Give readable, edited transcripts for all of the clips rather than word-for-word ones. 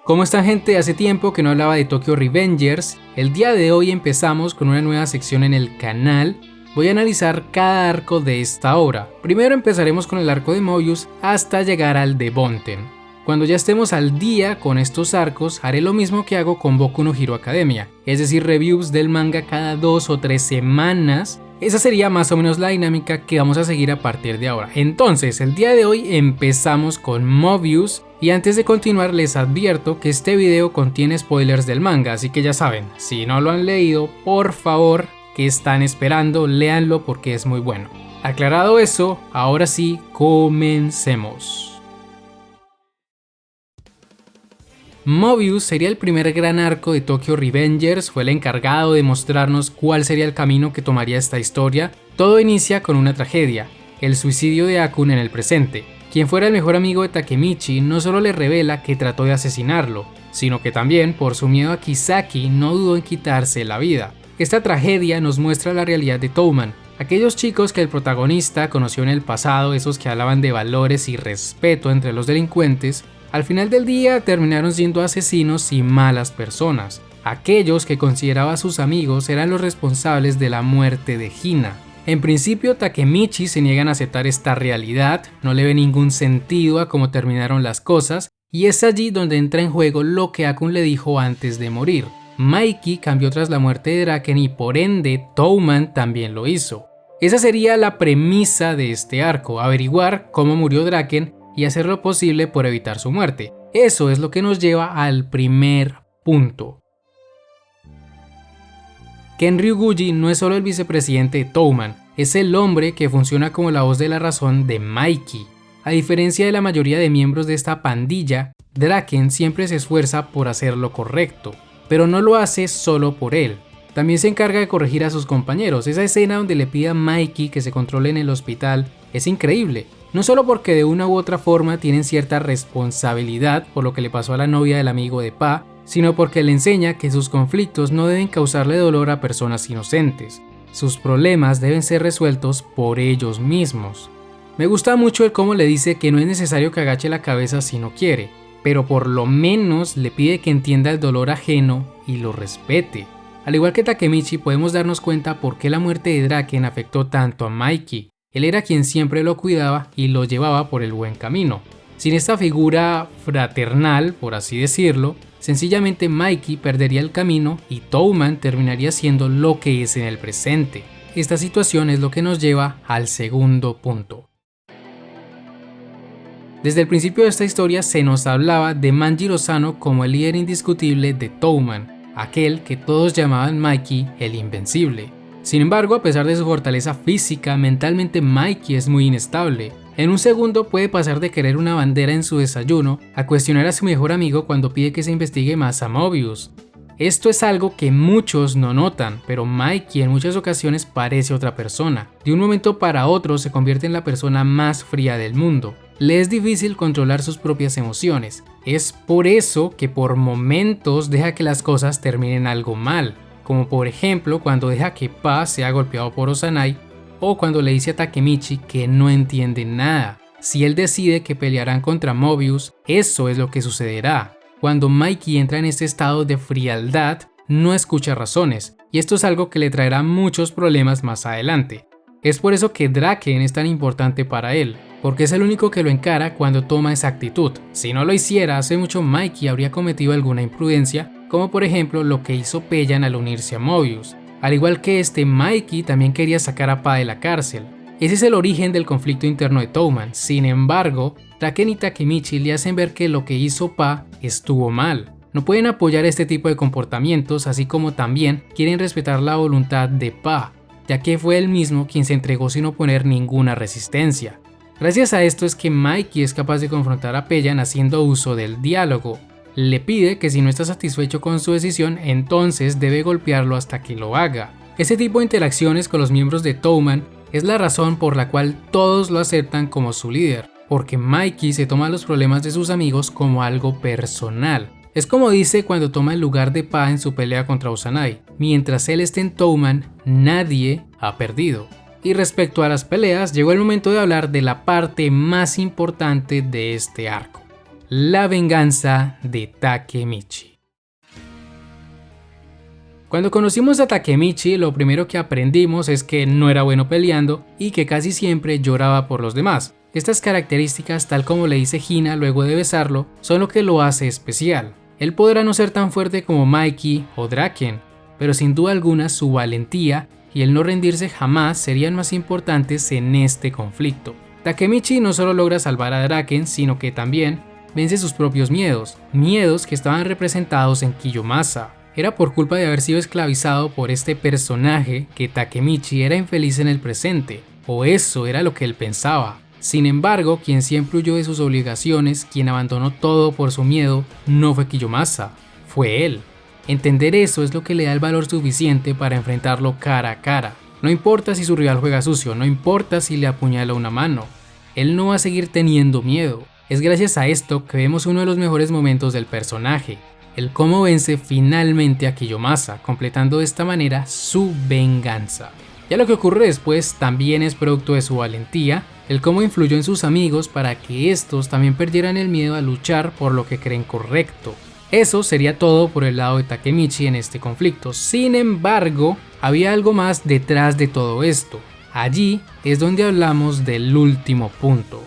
¿Cómo está, gente? Hace tiempo que no hablaba de Tokyo Revengers. El día de hoy empezamos con una nueva sección en el canal. Voy a analizar cada arco de esta obra. Primero empezaremos con el arco de Mobius hasta llegar al de Bonten. Cuando ya estemos al día con estos arcos, haré lo mismo que hago con Boku no Hero Academia, es decir, reviews del manga cada 2 o 3 semanas. Esa sería más o menos la dinámica que vamos a seguir a partir de ahora. Entonces, el día de hoy empezamos con Mobius. Y antes de continuar les advierto que este video contiene spoilers del manga, así que ya saben, si no lo han leído, por favor, ¿qué están esperando? Léanlo porque es muy bueno. Aclarado eso, ahora sí, comencemos. Mobius sería el primer gran arco de Tokyo Revengers, fue el encargado de mostrarnos cuál sería el camino que tomaría esta historia. Todo inicia con una tragedia, el suicidio de Akun en el presente. Quien fuera el mejor amigo de Takemichi no solo le revela que trató de asesinarlo, sino que también, por su miedo a Kisaki, no dudó en quitarse la vida. Esta tragedia nos muestra la realidad de Toman, aquellos chicos que el protagonista conoció en el pasado, esos que hablaban de valores y respeto entre los delincuentes, al final del día terminaron siendo asesinos y malas personas. Aquellos que consideraba sus amigos eran los responsables de la muerte de Hina. En principio, Takemichi se niega a aceptar esta realidad, no le ve ningún sentido a cómo terminaron las cosas, y es allí donde entra en juego lo que Akun le dijo antes de morir. Mikey cambió tras la muerte de Draken y por ende Toman también lo hizo. Esa sería la premisa de este arco, averiguar cómo murió Draken y hacer lo posible por evitar su muerte. Eso es lo que nos lleva al primer punto. Ken Ryuguchi no es solo el vicepresidente de Toman, es el hombre que funciona como la voz de la razón de Mikey. A diferencia de la mayoría de miembros de esta pandilla, Draken siempre se esfuerza por hacer lo correcto, pero no lo hace solo por él. También se encarga de corregir a sus compañeros. Esa escena donde le pide a Mikey que se controle en el hospital es increíble, no solo porque de una u otra forma tienen cierta responsabilidad por lo que le pasó a la novia del amigo de Pa, sino porque le enseña que sus conflictos no deben causarle dolor a personas inocentes. Sus problemas deben ser resueltos por ellos mismos. Me gusta mucho el cómo le dice que no es necesario que agache la cabeza si no quiere, pero por lo menos le pide que entienda el dolor ajeno y lo respete. Al igual que Takemichi, podemos darnos cuenta por qué la muerte de Draken afectó tanto a Mikey. Él era quien siempre lo cuidaba y lo llevaba por el buen camino. Sin esta figura fraternal, por así decirlo, sencillamente Mikey perdería el camino y Toman terminaría siendo lo que es en el presente. Esta situación es lo que nos lleva al segundo punto. Desde el principio de esta historia se nos hablaba de Manjiro Sano como el líder indiscutible de Toman, aquel que todos llamaban Mikey el Invencible. Sin embargo, a pesar de su fortaleza física, mentalmente Mikey es muy inestable. En un segundo puede pasar de querer una bandera en su desayuno a cuestionar a su mejor amigo cuando pide que se investigue más a Mobius. Esto es algo que muchos no notan, pero Mikey en muchas ocasiones parece otra persona. De un momento para otro se convierte en la persona más fría del mundo. Le es difícil controlar sus propias emociones. Es por eso que por momentos deja que las cosas terminen algo mal, como por ejemplo cuando deja que Pa sea golpeado por Osanai, o cuando le dice a Takemichi que no entiende nada. Si él decide que pelearán contra Mobius, eso es lo que sucederá. Cuando Mikey entra en este estado de frialdad, no escucha razones, y esto es algo que le traerá muchos problemas más adelante. Es por eso que Draken es tan importante para él, porque es el único que lo encara cuando toma esa actitud. Si no lo hiciera, hace mucho Mikey habría cometido alguna imprudencia, como por ejemplo lo que hizo Pellan al unirse a Mobius. Al igual que Mikey también quería sacar a Pa de la cárcel. Ese es el origen del conflicto interno de Toman. Sin embargo, Draken y Takemichi le hacen ver que lo que hizo Pa estuvo mal. No pueden apoyar este tipo de comportamientos, así como también quieren respetar la voluntad de Pa, ya que fue él mismo quien se entregó sin oponer ninguna resistencia. Gracias a esto es que Mikey es capaz de confrontar a Pellan haciendo uso del diálogo. Le pide que si no está satisfecho con su decisión, entonces debe golpearlo hasta que lo haga. Este tipo de interacciones con los miembros de Toman es la razón por la cual todos lo aceptan como su líder, porque Mikey se toma los problemas de sus amigos como algo personal. Es como dice cuando toma el lugar de Pa en su pelea contra Osanai: mientras él esté en Toman, nadie ha perdido. Y respecto a las peleas, llegó el momento de hablar de la parte más importante de este arco: La venganza de Takemichi. Cuando conocimos a Takemichi, lo primero que aprendimos es que no era bueno peleando y que casi siempre lloraba por los demás. Estas características, tal como le dice Hina luego de besarlo, son lo que lo hace especial. Él podrá no ser tan fuerte como Mikey o Draken, pero sin duda alguna su valentía y el no rendirse jamás serían más importantes en este conflicto. Takemichi no solo logra salvar a Draken, sino que también vence sus propios miedos que estaban representados en Kiyomasa. Era por culpa de haber sido esclavizado por este personaje que Takemichi era infeliz en el presente, o eso era lo que él pensaba. Sin embargo, quien siempre huyó de sus obligaciones, quien abandonó todo por su miedo, no fue Kiyomasa, fue él. Entender eso es lo que le da el valor suficiente para enfrentarlo cara a cara. No importa si su rival juega sucio, no importa si le apuñala una mano, él no va a seguir teniendo miedo. Es gracias a esto que vemos uno de los mejores momentos del personaje, el cómo vence finalmente a Kiyomasa, completando de esta manera su venganza. Ya lo que ocurre después también es producto de su valentía, el cómo influyó en sus amigos para que estos también perdieran el miedo a luchar por lo que creen correcto. Eso sería todo por el lado de Takemichi en este conflicto. Sin embargo, había algo más detrás de todo esto. Allí es donde hablamos del último punto.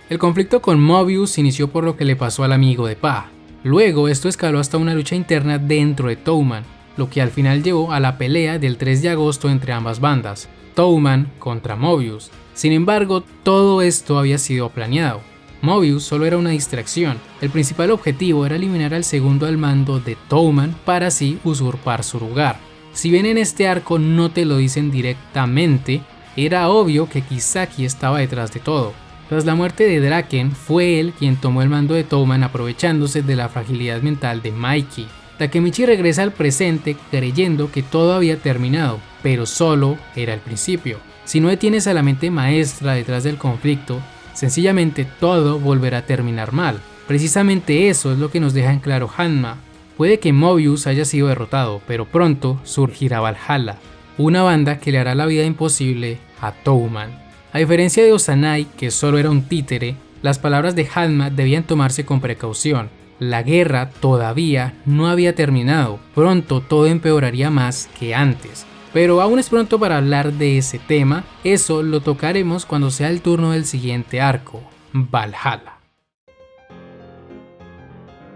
El conflicto con Mobius inició por lo que le pasó al amigo de Pa. Luego esto escaló hasta una lucha interna dentro de Toman, lo que al final llevó a la pelea del 3 de agosto entre ambas bandas, Toman contra Mobius. Sin embargo, todo esto había sido planeado. Mobius solo era una distracción. El principal objetivo era eliminar al segundo al mando de Toman para así usurpar su lugar. Si bien en este arco no te lo dicen directamente, era obvio que Kisaki estaba detrás de todo. Tras la muerte de Draken, fue él quien tomó el mando de Toman aprovechándose de la fragilidad mental de Mikey. Takemichi regresa al presente creyendo que todo había terminado, pero solo era el principio. Si no detienes a la mente maestra detrás del conflicto, sencillamente todo volverá a terminar mal. Precisamente eso es lo que nos deja en claro Hanma. Puede que Mobius haya sido derrotado, pero pronto surgirá Valhalla, una banda que le hará la vida imposible a Toman. A diferencia de Osanai, que solo era un títere, las palabras de Hanma debían tomarse con precaución. La guerra todavía no había terminado, pronto todo empeoraría más que antes. Pero aún es pronto para hablar de ese tema, eso lo tocaremos cuando sea el turno del siguiente arco, Valhalla.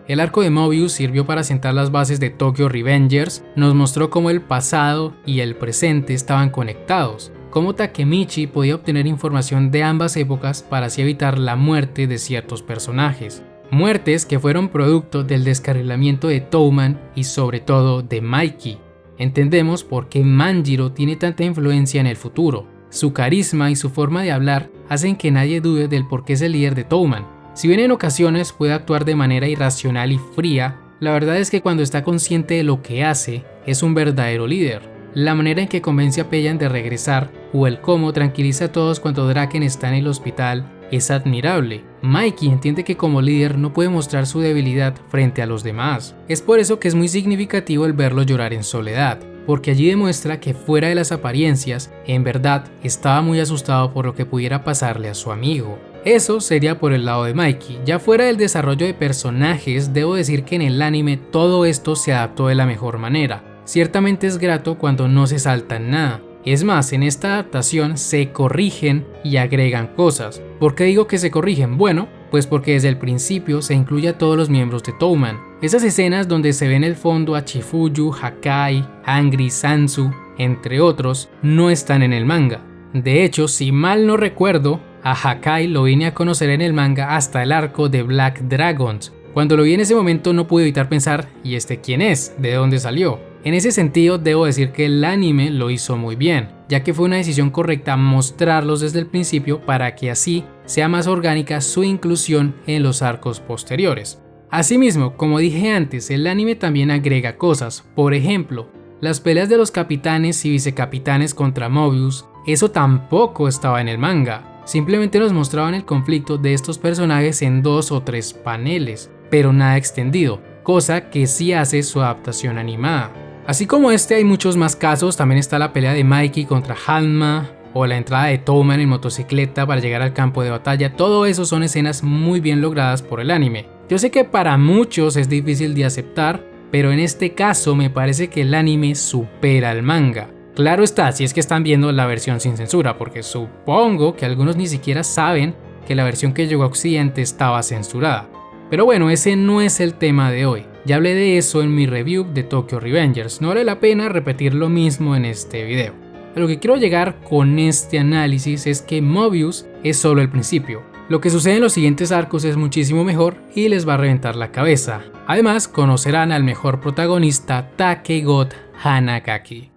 El arco de Mobius sirvió para sentar las bases de Tokyo Revengers, nos mostró cómo el pasado y el presente estaban conectados, cómo Takemichi podía obtener información de ambas épocas para así evitar la muerte de ciertos personajes. Muertes que fueron producto del descarrilamiento de Toman y sobre todo de Mikey. Entendemos por qué Manjiro tiene tanta influencia en el futuro. Su carisma y su forma de hablar hacen que nadie dude del por qué es el líder de Toman. Si bien en ocasiones puede actuar de manera irracional y fría, la verdad es que cuando está consciente de lo que hace, es un verdadero líder. La manera en que convence a Payan de regresar o el cómo tranquiliza a todos cuando Draken está en el hospital es admirable. Mikey entiende que como líder no puede mostrar su debilidad frente a los demás. Es por eso que es muy significativo el verlo llorar en soledad, porque allí demuestra que fuera de las apariencias, en verdad estaba muy asustado por lo que pudiera pasarle a su amigo. Eso sería por el lado de Mikey. Ya fuera del desarrollo de personajes, debo decir que en el anime todo esto se adaptó de la mejor manera. Ciertamente es grato cuando no se salta nada. Es más, en esta adaptación se corrigen y agregan cosas. ¿Por qué digo que se corrigen? Bueno, pues porque desde el principio se incluye a todos los miembros de Toman. Esas escenas donde se ve en el fondo a Chifuyu, Hakai, Angry, Sansu, entre otros, no están en el manga. De hecho, si mal no recuerdo, a Hakai lo vine a conocer en el manga hasta el arco de Black Dragons. Cuando lo vi en ese momento no pude evitar pensar, ¿y este quién es? ¿De dónde salió? En ese sentido debo decir que el anime lo hizo muy bien, ya que fue una decisión correcta mostrarlos desde el principio para que así sea más orgánica su inclusión en los arcos posteriores. Asimismo, como dije antes, el anime también agrega cosas, por ejemplo, las peleas de los capitanes y vicecapitanes contra Mobius, eso tampoco estaba en el manga, simplemente nos mostraban el conflicto de estos personajes en 2 o 3 paneles, pero nada extendido, cosa que sí hace su adaptación animada. Así como este hay muchos más casos, también está la pelea de Mikey contra Hanma, o la entrada de Touman en motocicleta para llegar al campo de batalla, todo eso son escenas muy bien logradas por el anime. Yo sé que para muchos es difícil de aceptar, pero en este caso me parece que el anime supera al manga. Claro está, si es que están viendo la versión sin censura, porque supongo que algunos ni siquiera saben que la versión que llegó a Occidente estaba censurada. Pero bueno, ese no es el tema de hoy. Ya hablé de eso en mi review de Tokyo Revengers, no vale la pena repetir lo mismo en este video. A lo que quiero llegar con este análisis es que Mobius es solo el principio. Lo que sucede en los siguientes arcos es muchísimo mejor y les va a reventar la cabeza. Además, conocerán al mejor protagonista, Takegot Hanagaki.